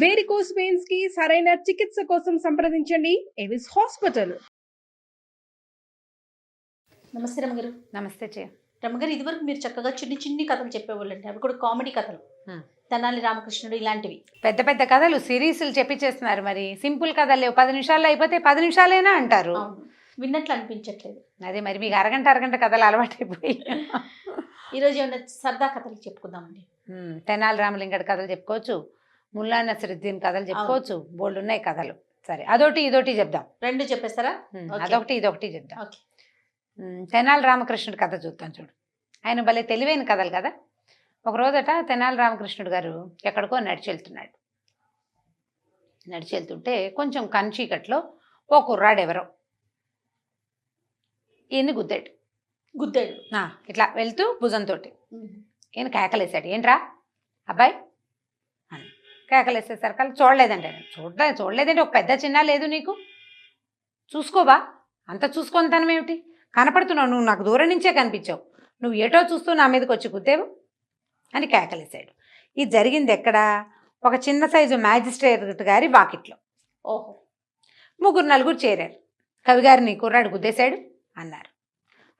Varicose veins కి సరైన చికిత్స కోసం సంప్రదించండి ఎవిస్ హాస్పిటల్. నమస్తే రమ్మగారు. నమస్తే చే రమ్మగారు, ఇదివరకు మీరు చక్కగా చిన్ని చిన్ని కథలు చెప్పేవాళ్ళండి, అవి కూడా కామెడీ కథలు. తెనాలి రామకృష్ణుడు ఇలాంటివి పెద్ద పెద్ద కథలు సిరీస్లు చెప్పిచ్చేస్తున్నారు. మరి సింపుల్ కథలు లేవు, 10 నిమిషాల్లో అయిపోతే 10 నిమిషాలైనా అంటారు. విన్నట్లు అనిపించట్లేదు. అదే మరి మీకు అరగంట కథలు అలవాటైపోయి ఈరోజు ఏమన్నా సరదా కథలు చెప్పుకుందామండి. తెనాలి రామలింగడి కథలు చెప్పుకోవచ్చు, ముల్లా నసరుద్దీన్ కథలు చెప్పుకోవచ్చు, బోల్డ్ ఉన్నాయి కథలు. సరే, అదొకటి ఇదొకటి చెప్దాం. రెండు చెప్పేస్తారా? అదొకటి ఇదొకటి చెప్దాం. తెనాలి రామకృష్ణుడి కథ చూద్దాం. చూడు, ఆయన భలే తెలివైన కథలు కదా. ఒక రోజట తెనాలి రామకృష్ణుడు గారు ఎక్కడికో నడిచి వెళ్తుంటే కొంచెం కన్చీకట్లో ఓ కుర్రాడు ఎవరో ఈయన్ని గుద్దాడు. ఇట్లా వెళ్తూ భుజంతో ఈయన కేకలేసాడు. ఏంట్రా అబ్బాయి అని కేకలేసేసరికి చూడలేదంటే చూడలేదంటే ఒక పెద్ద చిన్న లేదు నీకు, చూసుకోబా, అంత చూసుకొనితనం ఏమిటి, కనపడుతున్నావు, నువ్వు నాకు దూరం నుంచే కనిపించావు, నువ్వు ఏటో చూస్తూ నా మీదకి వచ్చి గుద్దేవు అని కేకలేసాడు. ఇది జరిగింది ఎక్కడ? ఒక చిన్న సైజు మ్యాజిస్ట్రేట్ గారి వాకిట్లో. ఓహో, 3-4 చేరారు. కవిగారిని కుర్రాడు గుద్దేశాడు అన్నారు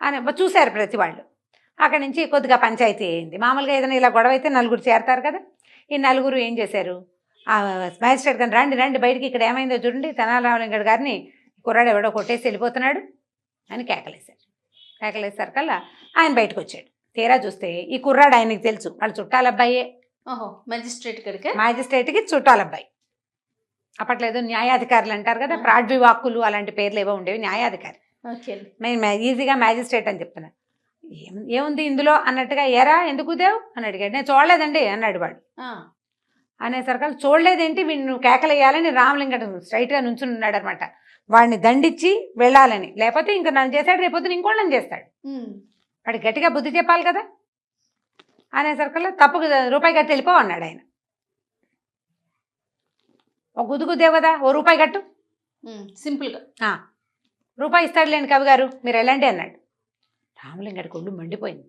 అని చూశారు ప్రతి వాళ్ళు. అక్కడి నుంచి కొద్దిగా పంచాయతీ అయింది. మామూలుగా ఏదైనా ఇలా గొడవ అయితే 4 చేరతారు కదా. ఈ 4 ఏం చేశారు, ఆ మ్యాజిస్ట్రేట్ గారిని రండి బయటికి, ఇక్కడ ఏమైందో చూడండి, తెనాలి రామలింగడి గారిని కుర్రాడు ఎవడో కొట్టేసి వెళ్ళిపోతున్నాడు అని కేకలేసరికల్లా ఆయన బయటకు వచ్చాడు. తీరా చూస్తే ఈ కుర్రాడు ఆయనకి తెలుసు, వాళ్ళు చుట్టాలబ్బాయే. ఓహో, మ్యాజిస్ట్రేట్కి చుట్టాలబ్బాయి. అప్పట్లో ఏదో న్యాయాధికారులు అంటారు కదా, ప్రాడ్వివాక్కులు అలాంటి పేర్లు ఏవో ఉండేవి, న్యాయాధికారి. నేను ఈజీగా మ్యాజిస్ట్రేట్ అని చెప్తున్నా. ఏముంది ఇందులో అన్నట్టుగా, ఎరా ఎందుకు దేవు అని అడిగాడు. నేను చూడలేదండి అన్నాడు వాడు. అనేసరికి చూడలేదేంటి, వీడిని కేకలేయాలని రామలింగడు స్ట్రైట్గా నుంచుని ఉన్నాడు అనమాట. వాడిని దండించి వెళ్ళాలని, లేకపోతే ఇంకా నన్ను చేశాడు, రేపొద్దున ఇంకోళ్ళని చేస్తాడు. వాడు గట్టిగా బుద్ధి చెప్పాలి కదా. అనేసరికల్లా తప్పుకు రూపాయి కట్టి వెళ్ళిపో అన్నాడు ఆయన. ఒక గుద్దుగుద్దేవు కదా, ఓ రూపాయి కట్టు, సింపుల్గా రూపాయి ఇస్తాడులేండి కవి గారు, మీరు వెళ్ళండి అన్నాడు. రామలింగడికి ఒళ్ళు మండిపోయింది.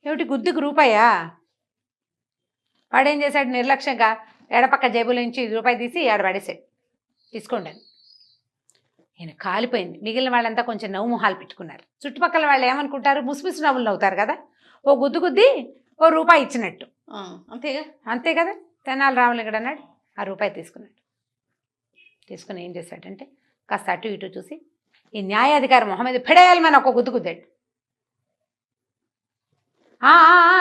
ఏమిటి గుద్దుకు రూపాయా? వాడేం చేశాడు, నిర్లక్ష్యంగా ఎడపక్క జేబుల నుంచి రూపాయి తీసి ఆడబడేశాడు. తీసుకోండి అని. ఈయన కాలిపోయింది. మిగిలిన వాళ్ళంతా కొంచెం నవ్వు మొహాలు పెట్టుకున్నారు. చుట్టుపక్కల వాళ్ళు ఏమనుకుంటారు, ముసిముసి నవ్వులు నవ్వుతారు కదా. ఓ గుద్ది ఓ రూపాయి ఇచ్చినట్టు. అంతే కదా. తెనాలి రామలింగడు అన్నాడు, ఆ రూపాయి తీసుకుని ఏం చేశాడంటే కాస్త అటు ఇటు చూసి ఈ న్యాయాధికారి మొహం మీద పెడేయాలని ఒక గుద్దాడు.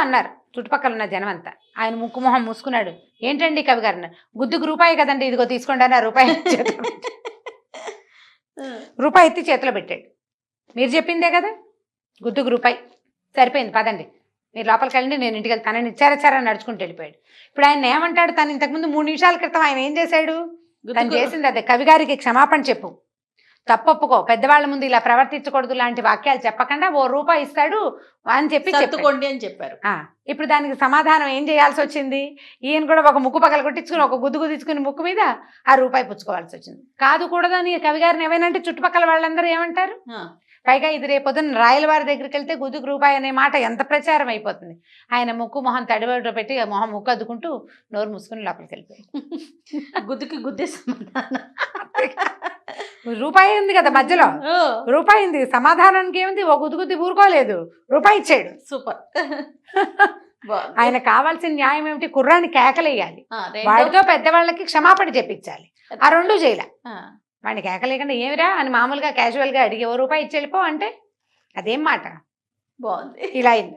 అన్నారు చుట్టుపక్కల ఉన్న జనం అంతా. ఆయన ముక్కు మొహం మూసుకున్నాడు. ఏంటండి కవి గారు అన్నారు. గుద్దుకు రూపాయి కదండి, ఇదిగో తీసుకోండి అని ఆ రూపాయి రూపాయి ఎత్తి చేతిలో పెట్టాడు. మీరు చెప్పిందే కదా, గుద్దుకు రూపాయి, సరిపోయింది పదండి, మీరు లోపలికి వెళ్ళండి, నేను ఇంటికి వెళ్తాను. తనని ఇచ్చారా నడుచుకుంటూ వెళ్ళిపోయాడు. ఇప్పుడు ఆయన ఏమంటాడు, తను ఇంతకుముందు 3 నిమిషాల క్రితం ఆయన ఏం చేశాడు, తను చేసింది అదే. కవిగారికి క్షమాపణ చెప్పు, తప్పొప్పుకో, పెద్దవాళ్ళ ముందు ఇలా ప్రవర్తించకూడదు లాంటి వాక్యాలు చెప్పకుండా ఓ రూపాయి ఇస్తాడు అని చెప్పారు. ఇప్పుడు దానికి సమాధానం ఏం చేయాల్సి వచ్చింది, ఈయన కూడా ఒక ముక్కు పగల కొట్టించుకుని ఒక గుద్దుకుని ముక్కు మీద ఆ రూపాయి పుచ్చుకోవాల్సి వచ్చింది. కాదు కూడదని కవిగారిని ఏమైనా అంటే చుట్టుపక్కల వాళ్ళందరూ ఏమంటారు. పైగా ఇది రేపొద్దున రాయలవారి దగ్గరికి వెళ్తే గుద్దుకు రూపాయి అనే మాట ఎంత ప్రచారం అయిపోతుంది. ఆయన ముక్కు మొహం తడిబడి పెట్టి మొహం ముక్కు అద్దుకుంటూ నోరు మూసుకుని లోపలికి వెళ్ళిపోయాడు. గుద్దుకి గుద్దే సమాధానం. రూపాయి ఉంది కదా మధ్యలో, రూపాయి ఉంది, సమాధానానికి ఏముంది, ఓ గుద్దుగుద్ది ఊరుకోలేదు, రూపాయి ఇచ్చాడు. సూపర్. ఆయన కావాల్సిన న్యాయం ఏమిటి, కుర్రాన్ని కేకలేయాలి, వాడితో పెద్దవాళ్ళకి క్షమాపణ చెప్పించాలి. ఆ 2 చేయలే. వాడిని కేకలేకుండా ఏమిరా అని మామూలుగా క్యాజువల్గా అడిగి ఓ రూపాయి ఇచ్చి వెళ్ళిపో అంటే అదేం మాట. బాగుంది. ఇలా అయింది.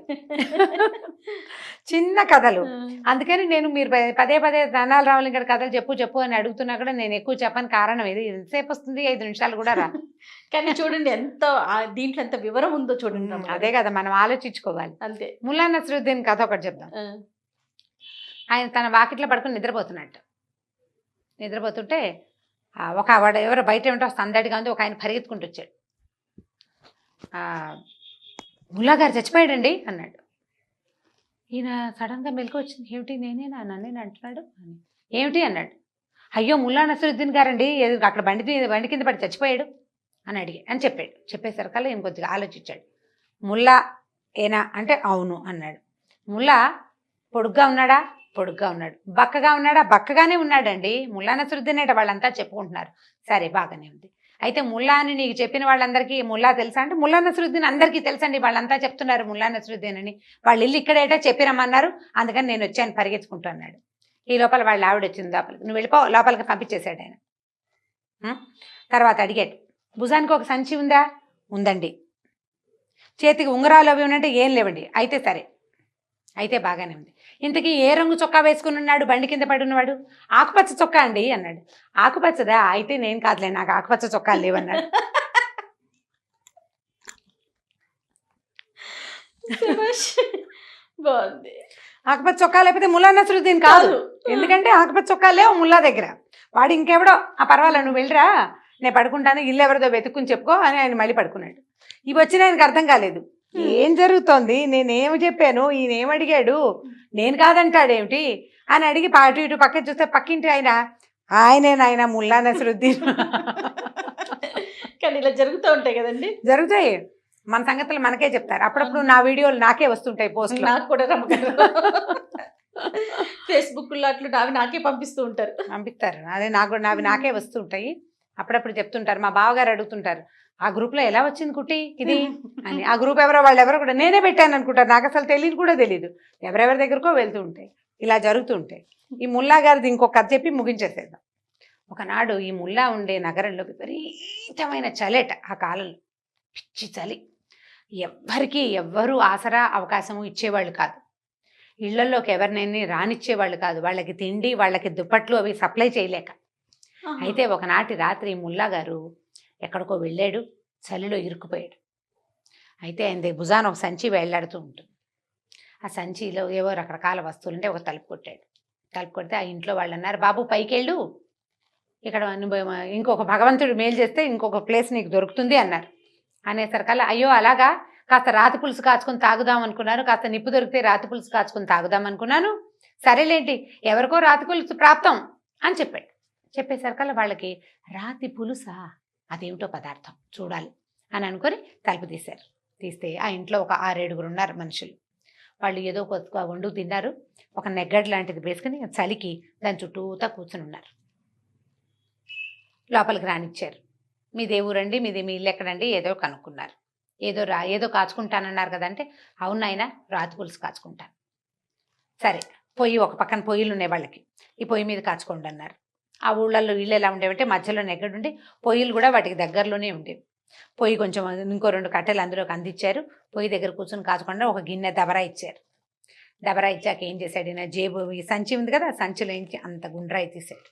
చిన్న కథలు. అందుకని నేను మీరు పదే తెనాలి రామలింగడి కథలు చెప్పు అని అడుగుతున్నా కూడా నేను ఎక్కువ చెప్పని కారణం ఇది. ఎంతసేపు వస్తుంది, 5 నిమిషాలు కూడా రా. కానీ చూడండి ఎంత దీంట్లో ఎంత వివరం ఉందో చూడండి. అదే కదా మనం ఆలోచించుకోవాలి. అంతే. ముల్లా నసరుద్దీన్ కథ ఒకటి చెప్దాం. ఆయన తన వాకిట్లో పడుకుని నిద్రపోతుంటే ఒక వాడు ఎవరో బయట ఏమిటో సందడిగా ఉంది, ఒక ఆయన పరిగెత్తుకుంటూ వచ్చాడు. ముల్లా గారు చచ్చిపోయాడండి అన్నాడు. ఈయన సడన్గా మెలకు వచ్చింది. ఏమిటి, నేనేనా నన్నేనా అంటున్నాడు. ఏమిటి అన్నాడు. అయ్యో ముల్లా నసరుద్దీన్ గారండి, అక్కడ బండి కింద పడి చచ్చిపోయాడు అని చెప్పాడు. చెప్పేసరికల్లా ఈయన కొద్దిగా ఆలోచించాడు. ముల్లా ఏనా అంటే అవును అన్నాడు. ముల్లా పొడుగ్గా ఉన్నాడా పొడుగ్గా ఉన్నాడు. బక్కగా ఉన్నాడా? బక్కగానే ఉన్నాడండి. ముల్లా నసరుద్దీన్ అంటే వాళ్ళంతా చెప్పుకుంటున్నారు. సరే బాగానే ఉంది. అయితే ముల్లా అని నీకు చెప్పిన వాళ్ళందరికీ ముల్లా తెలుసా అంటే ముల్లా నసరుద్దీన్ అందరికీ తెలుసండి, వాళ్ళంతా చెప్తున్నారు ముల్లా నసరుద్దీన్ అని. వాళ్ళ ఇల్లు ఇక్కడేటో చెప్పిరమ్మన్నారు, అందుకని నేను వచ్చాను పరిగెత్తుకుంటూ అన్నాడు. ఈ లోపల వాళ్ళ ఆవిడ వచ్చింది లోపలికి. నువ్వు వెళ్ళిపో, లోపలికి పంపించేశాడు ఆయన. తర్వాత అడిగాడు, భుజానికి ఒక సంచి ఉందా? ఉందండి. చేతికి ఉంగరాలు అవి ఉన్నట్టే ఏం లేవండి. అయితే సరే, అయితే బాగానే ఉంది. ఇంతకీ ఏ రంగు చొక్కా వేసుకుని ఉన్నాడు బండి కింద పడి ఉన్నవాడు? ఆకుపచ్చ చొక్కా అండి అన్నాడు. ఆకుపచ్చదా? అయితే నేను కాదులే, నాకు ఆకుపచ్చ చొక్కాలు లేవన్నాడు. బాగుంది. ఆకుపచ్చ చొక్కా లేకపోతే ముల్లా నసరుద్దీన్ కాదు. ఎందుకంటే ఆకుపచ్చ చొక్కా లేవు ముల్లా దగ్గర. వాడు ఇంకెవడో, పర్వాలేదు నువ్వు వెళ్ళిరా, నేను పడుకుంటాను, ఇల్లు ఎవరిదో వెతుక్కుని చెప్పుకో అని ఆయన మళ్ళీ పడుకున్నాడు. ఇవి వచ్చిన ఆయనకు అర్థం కాలేదు. ఏం జరుగుతోంది, నేనేమి చెప్పాను, ఈయన ఏమడిగాడు, నేను కాదంటాడేమిటి అని అడిగి అటు ఇటు పక్కన చూస్తే పక్కింటి ఆయనేనాయన ముల్లా నసరుద్దీన్. కానీ ఇలా జరుగుతూ ఉంటాయి కదండి. జరుగుతాయి, మన సంగతులు మనకే చెప్తారు. అప్పుడప్పుడు నా వీడియోలు నాకే వస్తుంటాయి పోస్ట్. నాకు కూడా రమ్మగారు ఫేస్బుక్లో అట్లు నాకే పంపిస్తూ ఉంటారు. పంపిస్తారు, అదే నాకు నావి నాకే వస్తుంటాయి. అప్పుడప్పుడు చెప్తుంటారు, మా బావగారు అడుగుతుంటారు, ఆ గ్రూప్లో ఎలా వచ్చింది కుట్టి ఇది అని. ఆ గ్రూప్ ఎవరో వాళ్ళు ఎవరో కూడా నేనే పెట్టాను అనుకుంటారు, నాకు అసలు తెలియదు కూడా తెలియదు. ఎవరెవరి దగ్గరకో వెళ్తూ ఉంటాయి, ఇలా జరుగుతూ ఉంటాయి. ఈ ముల్లా గారిది ఇంకొక కథ చెప్పి ముగించేసేద్దాం. ఒకనాడు ఈ ముల్లా ఉండే నగరంలో విపరీతమైన చలేట. ఆ కాలంలో పిచ్చి చలి. ఎవ్వరూ ఆసరా అవకాశము ఇచ్చేవాళ్ళు కాదు. ఇళ్లలోకి ఎవరినైనా రానిచ్చేవాళ్ళు కాదు. వాళ్ళకి తిండి, వాళ్ళకి దుప్పట్లు అవి సప్లై చేయలేక. అయితే ఒకనాటి రాత్రి ముల్లా గారు ఎక్కడికో వెళ్ళాడు, చలిలో ఇరుక్కుపోయాడు. అయితే ఆయన భుజాన ఒక సంచి వేళ్లాడుతూ ఉంటుంది. ఆ సంచిలో ఏవో రకరకాల వస్తువులు ఉంటే ఒక తలుపు కొట్టాడు. తలుపు కొడితే ఆ ఇంట్లో వాళ్ళు అన్నారు, బాబు పైకెళ్ళు, ఇక్కడ ఇంకొక భగవంతుడు మేలు చేస్తే ఇంకొక ప్లేస్ నీకు దొరుకుతుంది అన్నారు. అనేసరికల్లా అయ్యో అలాగా, కాస్త రాతి పులుసు కాచుకొని తాగుదాం అనుకున్నాను, కాస్త నిప్పు దొరికితే రాతి పులుసు కాచుకొని తాగుదాం అనుకున్నాను, సరేలేంటి ఎవరికో రాతి పులుసు ప్రాప్తం అని చెప్పాడు. చెప్పేసరికల్లా వాళ్ళకి రాతి పులుసా, అదేమిటో పదార్థం చూడాలి అని అనుకొని తలుపు తీశారు. తీస్తే ఆ ఇంట్లో ఒక 6-7 ఉన్నారు మనుషులు. వాళ్ళు ఏదో కొద్దిగా వండు తిన్నారు. ఒక నెగ్గడ్ లాంటిది వేసుకుని చలికి దాని చుట్టూతా కూర్చుని ఉన్నారు. లోపలికి రానిచ్చారు. మీదే ఊరండి, మీ ఇల్లు ఎక్కడండి, ఏదో కనుక్కున్నారు. ఏదో కాచుకుంటానన్నారు కదంటే, అవును నాయన రాతి పులుసు కాచుకుంటాను. సరే, పొయ్యి ఒక పక్కన పొయ్యిలు ఉన్నాయి వాళ్ళకి, ఈ పొయ్యి మీద కాచుకోండి అన్నారు. ఆ ఊళ్ళల్లో ఇళ్ళు ఎలా ఉండేవంటే మధ్యలో నెగ్గడుండి పొయ్యిలు కూడా వాటికి దగ్గరలోనే ఉండేవి. పొయ్యి కొంచెం ఇంకో 2 కట్టెలు అందులోకి అందించారు. పొయ్యి దగ్గర కూర్చొని కాచుకుండా ఒక గిన్నె దబరా ఇచ్చారు. దబరా ఇచ్చాక ఏం చేశాడు, ఈయన జేబు ఈ సంచి ఉంది కదా, ఆ సంచిలో ఇంచి అంత గుండ్రాయి తీశాడు.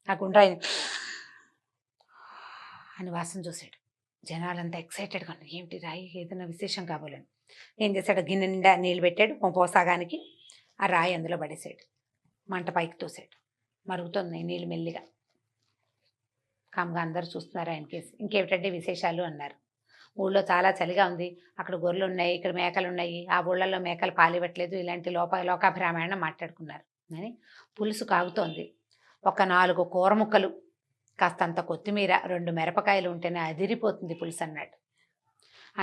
ఆ గుండ్రాయిని అని వాసన చూశాడు. జనాలంతా ఎక్సైటెడ్గా ఉన్నారు, ఏమిటి రాయి, ఏదైనా విశేషం కావాలని. ఏం చేశాడు, గిన్నె నిండా నీళ్ళు పెట్టాడు. పోసాగానికి ఆ రాయి అందులో పడేసాడు. మంట పైకి తోసాడు. మరుగుతున్నాయి నీళ్ళు మెల్లిగా. కామ్గా అందరూ చూస్తున్నారు ఆయన కేసు. ఇంకేమిటంటే విశేషాలు అన్నారు. ఊళ్ళో చాలా చలిగా ఉంది, అక్కడ గొర్రెలు ఉన్నాయి, ఇక్కడ మేకలు ఉన్నాయి, ఆ ఊళ్ళల్లో మేకలు పాలివ్వట్లేదు, ఇలాంటి లోకాభిరామాయణం మాట్లాడుకున్నారు. అని పులుసు కాగుతోంది. ఒక 4 కూర ముక్కలు, కాస్తంత కొత్తిమీర, 2 మిరపకాయలు ఉంటేనే అదిరిపోతుంది పులుసు అన్నాడు.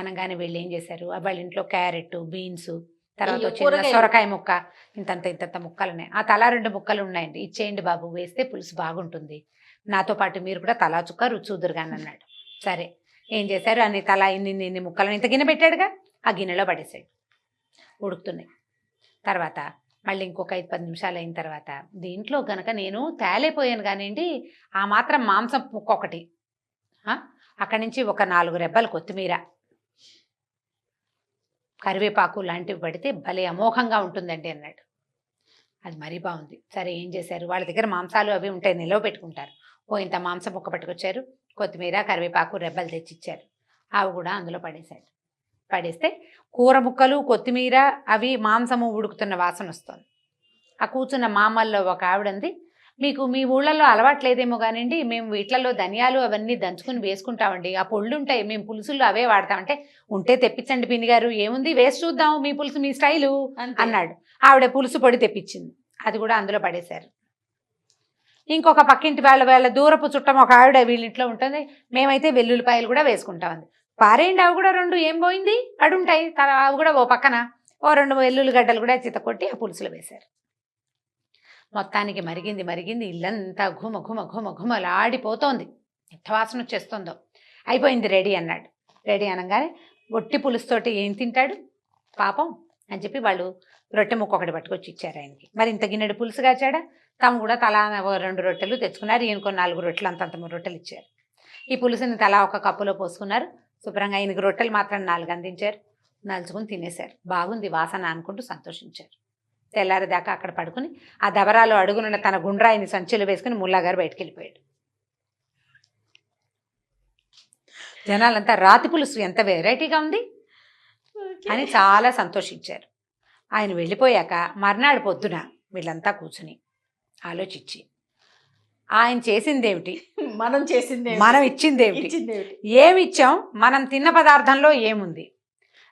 అనగానే వీళ్ళు ఏం చేశారు, వాళ్ళ ఇంట్లో క్యారెట్, బీన్స్, తర్వాత చిన్న సొరకాయ ముక్క, ఇంతంత ముక్కలు ఉన్నాయి. ఆ తలా 2 ముక్కలు ఉన్నాయండి, ఇచ్చేయండి బాబు, వేస్తే పులుసు బాగుంటుంది, నాతో పాటు మీరు కూడా తలా చుక్క రుచి చూదురుగాని అన్నాడు. సరే, ఏం చేశారు, అన్ని తలా ఇన్ని ముక్కలను ఇంత గిన్నె పెట్టాడుగా, ఆ గిన్నెలో పడేసాడు. ఉడుకుతున్నాయి. తర్వాత మళ్ళీ ఇంకొక 5-10 నిమిషాలు అయిన తర్వాత, దీంట్లో గనక నేను తేలేపోయాను కానివ్వండి, ఆ మాత్రం మాంసం ముక్క ఒకటి, అక్కడి నుంచి ఒక 4 రెబ్బలు కొత్తిమీర, కరివేపాకు లాంటివి పడితే భలే అమోఘంగా ఉంటుందండి అన్నాడు. అది మరీ బాగుంది. సరే, ఏం చేశారు, వాళ్ళ దగ్గర మాంసాలు అవి ఉంటాయి, నిలవ పెట్టుకుంటారు. ఇంత మాంసం ముక్క పట్టుకొచ్చారు, కొత్తిమీర, కరివేపాకు రెబ్బలు తెచ్చిచ్చారు. అవి కూడా అందులో పడేశారు. పడేస్తే కూర ముక్కలు, కొత్తిమీర, అవి మాంసము ఉడుకుతున్న వాసన వస్తుంది. ఆ కూర్చున్న మామల్లో ఒక ఆవిడంది, మీకు మీ ఊళ్ళల్లో అలవాట్లేదేమో కానివ్వండి, మేము వీటిలలో ధనియాలు అవన్నీ దంచుకుని వేసుకుంటామండి, ఆ పొళ్ళు ఉంటాయి, మేము పులుసుల్లో అవే వాడతామంటే, ఉంటే తెప్పించండి పిన్ని గారు, ఏముంది వేసి చూద్దాం మీ పులుసు, మీ స్టైలు అన్నాడు. ఆవిడ పులుసు పొడి తెప్పించింది, అది కూడా అందులో పడేశారు. ఇంకొక పక్కింటి వాళ్ళ దూరపు చుట్టం ఒక ఆవిడ వీళ్ళింట్లో ఉంటుంది, మేమైతే వెల్లుల్లిపాయలు కూడా వేసుకుంటామంది. పారేయండి, అవి కూడా 2, ఏం పోయింది, అడుంటాయి, అవి కూడా ఓ పక్కన 2 వెల్లుల్లి గడ్డలు కూడా చితకొట్టి ఆ పులుసులో వేశారు. మొత్తానికి మరిగింది ఇల్లంతా ఘుమలాడిపోతోంది. ఎంత వాసన వచ్చేస్తుందో. అయిపోయింది, రెడీ అన్నాడు. రెడీ అనగానే ఒట్టి పులుసుతోటి ఏం తింటాడు పాపం అని చెప్పి వాళ్ళు రొట్టె ముక్క ఒకటి పట్టుకొచ్చి ఇచ్చారు ఆయనకి. మరి ఇంత గిన్నెడు పులుసు కాచాడా, తాము కూడా తలా 2 రొట్టెలు తెచ్చుకున్నారు. ఈయనకు 4 రొట్టెలు అంతంత రొట్టెలు ఇచ్చారు. ఈ పులుసుని తలా ఒక కప్పులో పోసుకున్నారు. శుభ్రంగా ఆయనకి రొట్టెలు మాత్రం 4 అందించారు. నలుచుకుని తినేశారు. బాగుంది వాసన అనుకుంటూ సంతోషించారు. తెల్లారిదాకా అక్కడ పడుకుని ఆ దబరాలో అడుగునున్న తన గుండ్రాయిని సంచులు వేసుకుని ముల్లాగారు బయటికి వెళ్ళిపోయాడు. జనాలంతా రాతి పులుసు ఎంత వెరైటీగా ఉంది అని చాలా సంతోషించారు. ఆయన వెళ్ళిపోయాక మర్నాడు పొద్దున వీళ్ళంతా కూర్చుని ఆలోచించి ఆయన చేసిందేమిటి, మనం చేసింది, మనం ఇచ్చిందేమిటి, ఏమిచ్చాం, మనం తిన్న పదార్థంలో ఏముంది,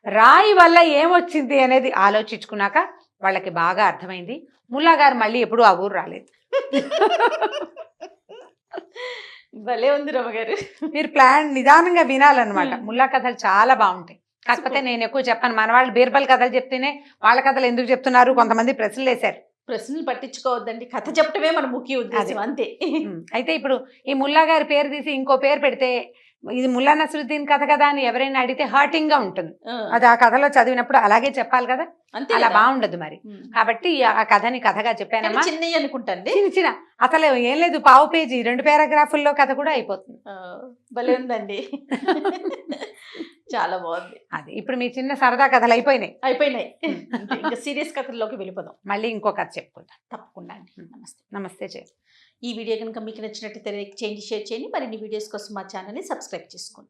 రాయి వల్ల ఏమొచ్చింది అనేది ఆలోచించుకున్నాక వాళ్ళకి బాగా అర్థమైంది. ముల్లాగారు మళ్ళీ ఎప్పుడూ ఆ ఊరు రాలేదు. భలే ఉంది రమ్మగారు. మీరు ప్లాన్ నిదానంగా వినాలన్నమాట. ముల్లా కథలు చాలా బాగుంటాయి. కాకపోతే నేను ఎక్కువ చెప్పాను. మన వాళ్ళు బీర్బల్ కథలు చెప్తేనే వాళ్ళ కథలు ఎందుకు చెప్తున్నారు, కొంతమంది ప్రశ్నలు వేశారు. ప్రశ్నలు పట్టించుకోవద్దండి, కథ చెప్పటమే మన ముఖ్య ఉద్దేశం అంతే. అయితే ఇప్పుడు ఈ ముల్లా గారి పేరు తీసి ఇంకో పేరు పెడితే ఇది ముల్లా నసరుద్దీన్ కథ కదా అని ఎవరైనా అడిగితే హర్టింగ్ గా ఉంటుంది. అది ఆ కథలో చదివినప్పుడు అలాగే చెప్పాలి కదా, అంతే అలా బాగుండదు మరి. కాబట్టి ఆ కథని కథగా చెప్పానమ్మా. చిన్నవి అనుకుంటాండి, చిన్న అసలు ఏం లేదు, పావు పేజీ 2 పారాగ్రాఫుల్లో కథ కూడా అయిపోతుంది. భలే ఉందండి. చాలా బాగుంది. అది ఇప్పుడు మీ చిన్న సరదా కథలు అయిపోయినాయి. ఇంకా సీరియస్ కథల్లోకి వెళ్ళిపోదాం. మళ్ళీ ఇంకో కథ చెప్పుకుందాం తప్పకుండా అండి. నమస్తే చేయండి. ఈ వీడియో కనుక మీకు నచ్చినట్లయితే లైక్ చేయండి, షేర్ చేయండి. మరిన్ని వీడియోస్ కోసం మా ఛానల్ని సబ్స్క్రైబ్ చేసుకోండి.